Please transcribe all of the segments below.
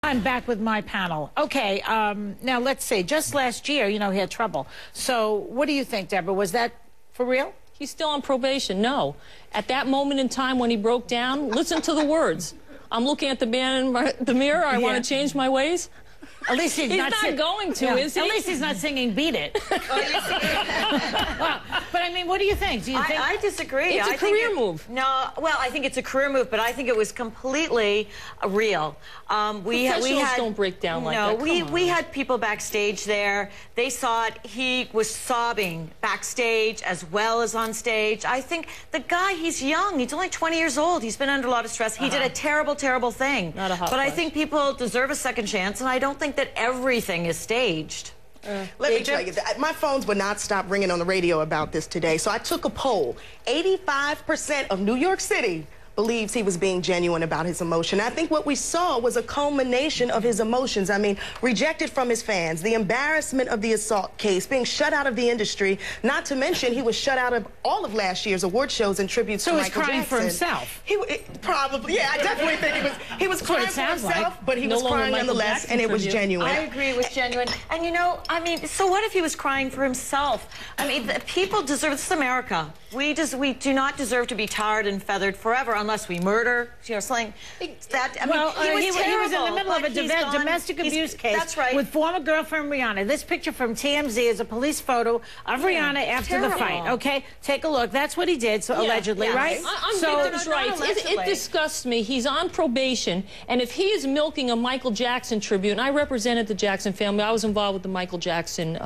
I'm back with my panel. Okay, now let's see. Just last year, you know, he had trouble. So what do you think, Deborah? Was that for real? He's still on probation. No. At that moment in time when he broke down, listen to the words. I'm looking at the man in the mirror. I want to change my ways. At least he's not going to, is he? At least he's not singing "Beat It." But I mean, what do you think? Do you think I disagree? It's a career move. No, well, I think it's a career move, but I think it was completely real. We had don't break down like that. No, we had people backstage there. They saw it. He was sobbing backstage as well as on stage. I think the guy, he's young. He's only 20 years old. He's been under a lot of stress. He did a terrible, terrible thing. Not a hot But I flash. think people deserve a second chance, and I don't think that everything is staged. Let me tell you, my phones would not stop ringing on the radio about this today. So I took a poll. 85% of New York City believes he was being genuine about his emotion. I think what we saw was a culmination of his emotions. I mean, rejected from his fans, the embarrassment of the assault case, being shut out of the industry, not to mention he was shut out of all of last year's award shows and tributes to Michael Jackson. So he was crying for himself? Probably, yeah, I definitely think he was crying for himself, but he was crying nonetheless, and it was genuine. I agree, it was genuine. And you know, I mean, so what if he was crying for himself? I mean, people deserve, this is America. We do not deserve to be tarred and feathered forever unless we murder, you know, something that. I mean, he was in the middle of a domestic abuse case. That's right. With former girlfriend Rihanna. This picture from TMZ is a police photo of Rihanna after the fight. Okay, take a look. That's what he did, so allegedly, right? So victim's rights. It disgusts me. He's on probation, and if he is milking a Michael Jackson tribute, and I represented the Jackson family, I was involved with the Michael Jackson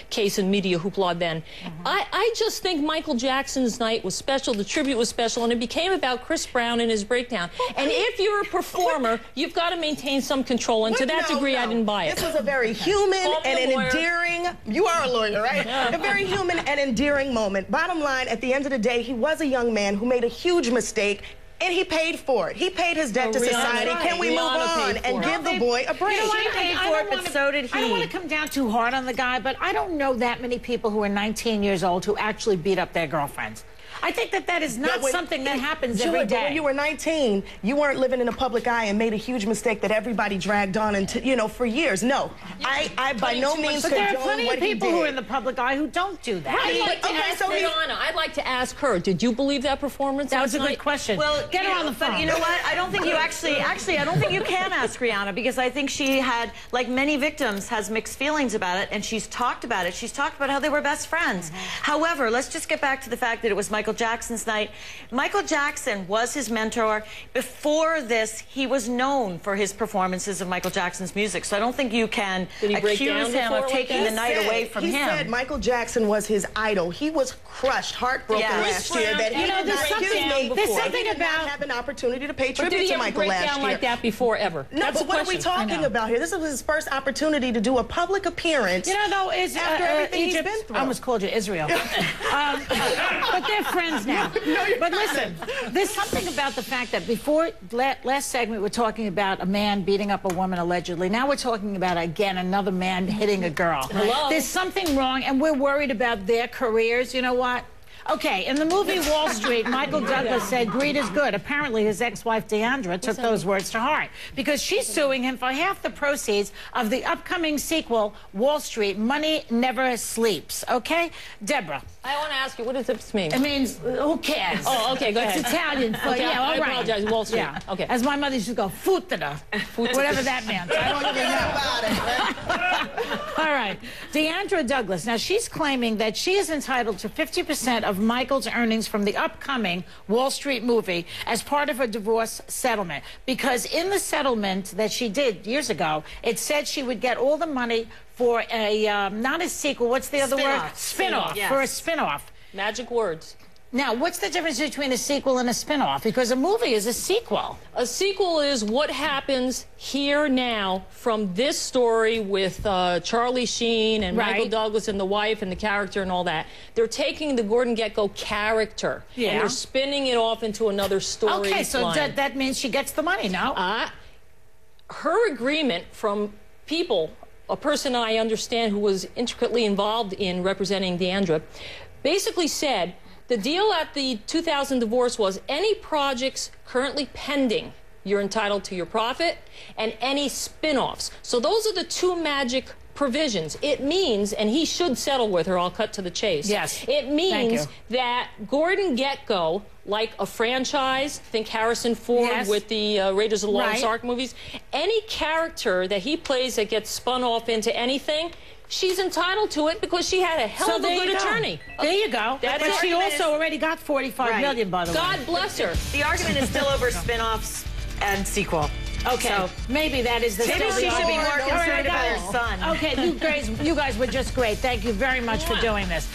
case and media hoopla then. I just think Michael Jackson's night was special. The tribute was special, and it became about Chris Brown and his breakdown. And if you're a performer, you've got to maintain some control, and to that degree, I didn't buy it. This was a very human and an endearing, you are a lawyer, right? A very human and endearing moment. Bottom line, at the end of the day, he was a young man who made a huge mistake, and he paid for it. He paid his debt to society. Can we move on and give the boy a break? You know, he paid for it, but so did he. I don't want to come down too hard on the guy, but I don't know that many people who are 19 years old who actually beat up their girlfriends. I think that is not something that happens every day. When you were 19, you weren't living in the public eye and made a huge mistake that everybody dragged on into, you know, for years. No, I by no means condone what he did. But there are plenty of people who are in the public eye who don't do that. Right. I'd like to ask her, did you believe that performance? That was a good question. Well, get her on the phone. But you know what? I don't think you actually, I don't think you can ask Rihanna, because I think she had, like many victims, has mixed feelings about it, and she's talked about it. She's talked about how they were best friends. However, let's just get back to the fact that it was Michael Jackson's night. Michael Jackson was his mentor. Before this, he was known for his performances of Michael Jackson's music, so I don't think you can accuse him of taking the night away from him. He said Michael Jackson was his idol. He was crushed, heartbroken last year that he did not, there's something about have an opportunity to pay tribute to Michael last year. Did he ever break down like that before ever? No, but what are we talking about here? This was his first opportunity to do a public appearance. You know, though, is after everything he's been through. I almost called you Israel. But they're friends now. But listen, there's something about the fact that before last segment we're talking about a man beating up a woman allegedly. Now we're talking about, again, another man hitting a girl. Hello? There's something wrong, and we're worried about their careers. You know what? Okay, in the movie Wall Street, Michael Douglas said greed is good. Apparently, his ex-wife, Deandra, took those words to heart because she's suing him for half the proceeds of the upcoming sequel, Wall Street, Money Never Sleeps. Okay? Deborah. I want to ask you, what does this mean? It means, who cares? Oh, okay, go ahead. It's Italian. Okay, yeah, all I right. apologize, Wall Street. Yeah. Okay. As my mother used to go, futera. Whatever that meant. I don't even know. All right. Deandra Douglas. Now, she's claiming that she is entitled to 50% of Michael's earnings from the upcoming Wall Street movie as part of a divorce settlement. Because in the settlement that she did years ago, it said she would get all the money for a, not a sequel, what's the other word? Spin-off. Yes. For a spin-off. Magic words. Now, what's the difference between a sequel and a spin-off? Because a movie is a sequel. A sequel is what happens here now from this story with Charlie Sheen and Michael Douglas and the wife and the character and all that. They're taking the Gordon Gekko character and they're spinning it off into another story. Okay, so that means she gets the money now. Her agreement from people, a person I understand who was intricately involved in representing Deandra, basically said the deal at the 2000 divorce was any projects currently pending you're entitled to your profit, and any spin-offs. So those are the two magic provisions. It means, and he should settle with her, I'll cut to the chase. Yes. It means that Gordon Gekko, like a franchise, think Harrison Ford with the Raiders of the Lost Ark movies, any character that he plays that gets spun off into anything, she's entitled to it because she had a hell of a good attorney. There you go. But she also already got $45 million, by the way. God bless her. The argument is still over spin-offs and sequel. Okay, so maybe that is the maybe she should be more concerned about her son. Okay, you guys were just great. Thank you very much for doing this.